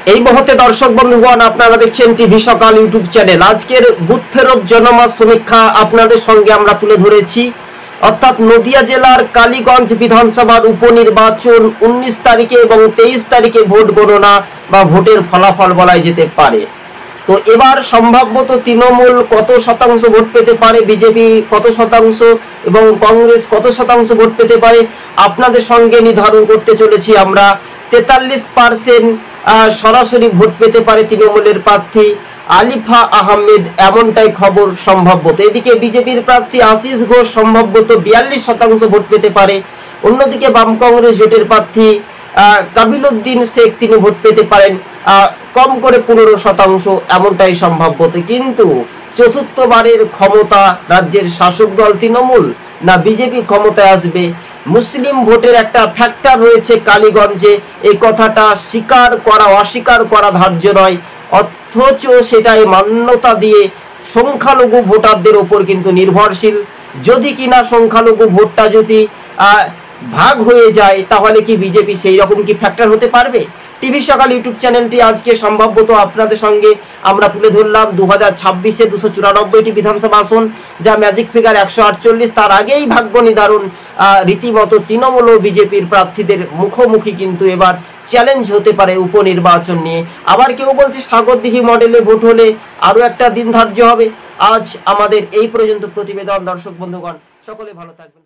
এই মুহূর্তে দর্শক বন্ধুগণ, আপনারা দেখছেন টিভি সকাল ইউটিউব চ্যানেল। আজকের বুথ ফেরত জনমত সমীক্ষা আপনাদের সঙ্গে আমরা তুলে ধরেছি। অর্থাৎ নদিয়া জেলার কালীগঞ্জ বিধানসভার উপনির্বাচন 19 তারিখে এবং 23 তারিখে ভোট গণনা বা ভোটের ফলাফল বলাই যেতে পারে। তো এবার সম্ভাব্যত তৃণমূল কত শতাংশ ভোট পেতে পারে, বিজেপি কত শতাংশ এবং কংগ্রেস কত শতাংশ ভোট পেতে পারে আপনাদের সঙ্গে নির্ধারণ করতে চলেছি আমরা। 43% সরাসরি ভোট পেতে পারে তৃণমূলের প্রার্থী আলিফা আহমেদ, এমনটাই খবর সম্ভাব্যত। এদিকে বিজেপির প্রার্থী আশিস ঘোষ সম্ভাব্যত 42% ভোট পেতে পারে। অন্যদিকে বাম কংগ্রেস জোটের প্রার্থী কাবিল উদ্দিন শেখ তিনি ভোট পেতে পারেন কম করে 15%, এমনটাই সম্ভাব্যত। কিন্তু চতুর্থবারের ক্ষমতা রাজ্যের শাসক দল তৃণমূল না বিজেপি ক্ষমতায় আসবে, মুসলিম ভোটের একটা ফ্যাক্টর রয়েছে কালীগঞ্জে, এই কথাটা স্বীকার করা অস্বীকার করা ধার্য নয়। অথচ সেটাই মান্যতা দিয়ে সংখ্যালঘু ভোটারদের ওপর কিন্তু নির্ভরশীল। যদি কিনা সংখ্যালঘু ভোটটা যদি ভাগ হয়ে যায়, তাহলে কি বিজেপি সেই রকম কি ফ্যাক্টর হতে পারবে? টিভি সকাল ইউটিউব চ্যানেলটি আজকে সম্ভাব্যত আপনাদের সঙ্গে আমরা তুলে ধরলাম 2026-এ 294টি বিধানসভা আসন, যা ম্যাজিক ফিগার 148। তার আগেই ভাগ্য নির্ধারণ রীতিমতো তৃণমূল ও বিজেপির প্রার্থীদের মুখোমুখি কিন্তু এবার চ্যালেঞ্জ হতে পারে উপনির্বাচন নিয়ে। আবার কেউ বলছে সাগরদিঘি মডেলে ভোট হলে আরও একটা দিন ধার্য হবে। আজ আমাদের এই পর্যন্ত প্রতিবেদন। দর্শক বন্ধুগণ, সকলে ভালো থাকবেন।